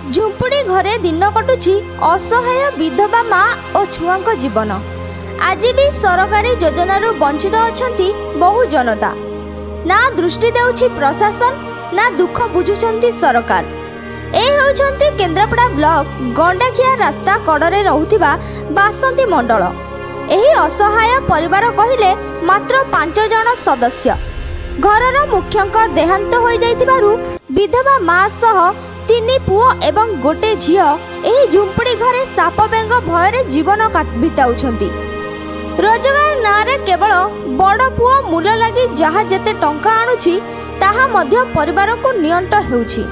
झुंपुड़ी घरे दिन कटुची असहाय विधवा माँ और छुआ जीवन। आज भी सरकारी योजनारू वंचित अछंती बहु जनता। ना दृष्टि देउछि प्रशासन ना दुख बुझुछंती सरकार। ए होछंती केन्द्रापड़ा ब्लॉक गंडाखिया रास्ता कड़े रहुथिबा बासंती मंडल। एही असहाय परिवार कहिले मात्र 5 जन सदस्य। घरर मुख्यंक देहांत होई जाइतिबारु विधवा माँ सह 3 पुओ एवं गोटे झियो एही झुंपुड़ी घरे साप बेंग भୟରେ जीवन बिताउछंती। रोजगार नारे केवल बड़ पुओ मूल लगी जहाँ जेते टंका आणुछि ताहा मध्य परिवार को नियंट हेउछि।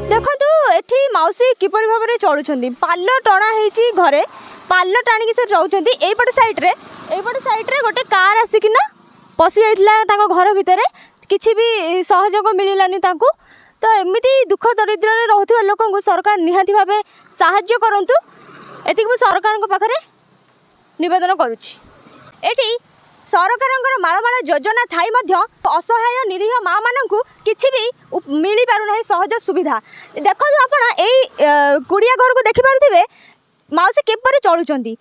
देखंतु एठी माउसी किपर भाबरे चलुछंती। पाल्लो टणा हेछि घरे पाल्लो टाणी कि से रहउछंती। एपट साइड रे गोटे कार आसिकिना पसी जाइतला ताको घर भितरे किछि भी सहयोग मिलिलानी ताको। तो एमिति दुख दरिद्र रे रहउथुवा लोकंकु सरकार निहाती भाबे सहाय्य करंतु एतिक मु सरकारक पाखरे निवेदन करूछि। एठी सरकारंकर माळमाळ योजना थाई मध्य असहाय निरीह माँ मानंकु किछि भी मिली पारु नाही सहज सुविधा। देखो आपण एई कुड़िया घर को देखि पारुथिबे माउसी केपरे चलुचंती।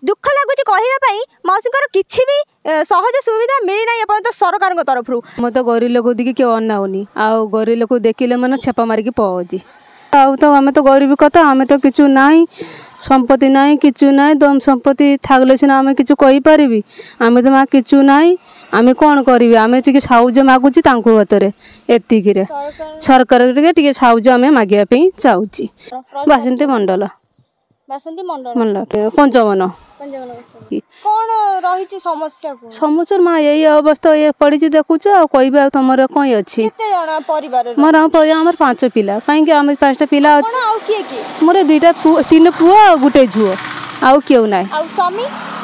दुख लगुच कहवाई मौसीकर किसी भी सहज सुविधा मिली ना एपर्यंत सरकार तरफ मत गरीब लोक देखिए क्यों अनाऊनी आउ गरीब लोक देखिले मैंने छेपा मारिकी पहुँची आउ तो आम तो गरीब कथा आम तो किचु ना संपत्ति ना किचु ना दम संपत्ति थागले सीना आम किचु कहीपरि आम तो माँ किचु ना आम कौन करी आम टे साहय मागुची हतरे एतिक सरकार टे साहय आम मागे चाहूँ। बासंती मंडल पंचवन कौन रही समस्या समस्या माँ यही अवस्था ये पड़ी देखुच कह तुम कौन अच्छी मोर आम 5 पिला कहीं आम 5टा पिला मोर 3 पुआ गोटे झुओ आउ क्यों ना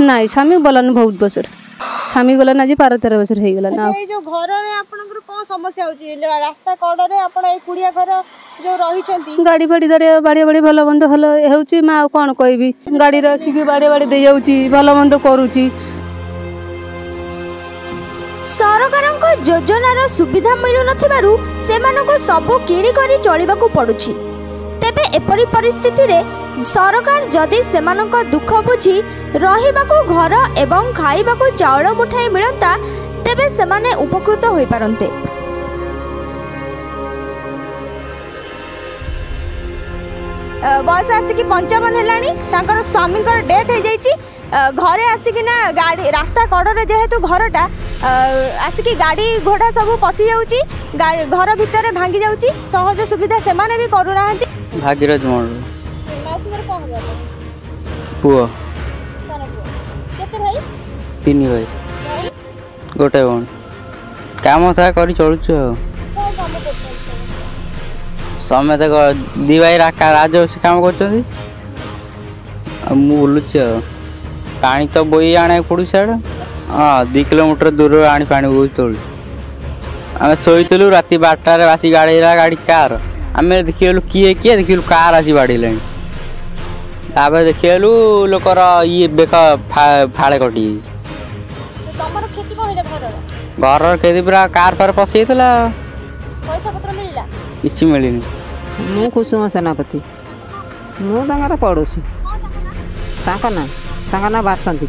ना स्वामी बोलान बहुत बसर स्वामी गलान आज 12-13 बছর हो गला। जो घर कौन समस्या रास्ता कड़े आप कुड़िया घर जो रही गाड़ी फाड़ी धरे बाड़ी बाड़ी भल मंद भल हो माँ कौन कहबी गाड़ी आसिक बाड़ी बाड़ी दे जाऊँ भल मंद करुची। सरकार योजनार सुविधा मिलु नथिबारु सेमानको सबु किणी करी चलिबाकू पडुछि। तेबे एपरि परिस्थिति रे सरकार जदि सेमानको दुख बुझी रहिबाकू घर एवं खाइबाकू चाउल मुठाई मिलंता तेबे सेमाने उपकृत होई पारंते। बयस आसिक 55 हेलानी तांकर स्वामी डेथ हो जाइछि। घरे आसिकिना गाड़ी रास्ता कड़े जेहेतु घरटा आसिक गाड़ी घोड़ा सब पशि जाउछि घर भितर भांगी जाउछि सहज सुविधा सेमाने भी करू नाहंती। भागीरथ मंडल मासुर कोन हबो पुओ केते भाई 3 भाई गोटे बन काम था करी चलुछु। कोन काम करछन समेत 2 भाई राज से काम कर बुलुच पानी तो बोई आने पड़ू साइड हाँ 2 किलोमीटर दूर आनी पानी बोई तोड़ आम शोलु राति 12टार आसी गाड़ी गाड़ी कार आम देखिलु किए किए देखिलु कार आसी बाड़े तापर देखिलु लोकर ये बेक फाड़े कटि घर खेती पूरा कार फार पशि किसी मिलनी। मु कुसुम सेनापति मु पड़ोसी ना बासंती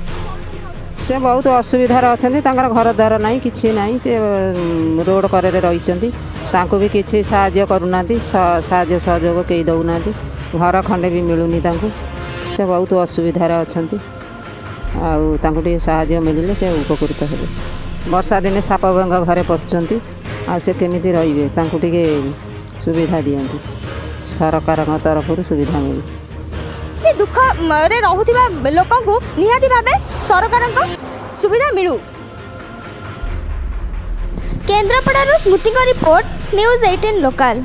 से बहुत असुविधार अच्छा घर द्वार ना कि ना से रोड करे रही भी किसी साहाय्य करूना साहाय्य सहयोग कई दौना घर खंडे भी मिलूनी से बहुत असुविधार अच्छा आउ साहाय्य मिले से उपकृत हे। वर्षा दिने साप बेंग घरे पशुंट से केमी रे सुविधा दियंती सरकार तरफ सुविधा मिले दुख रे रहुथिबा लोकंकु निहाती भाबे सरकारक सुविधा मिलू। केन्द्रापड़ारू स्मृति रिपोर्ट न्यूज़ 18 लोकल।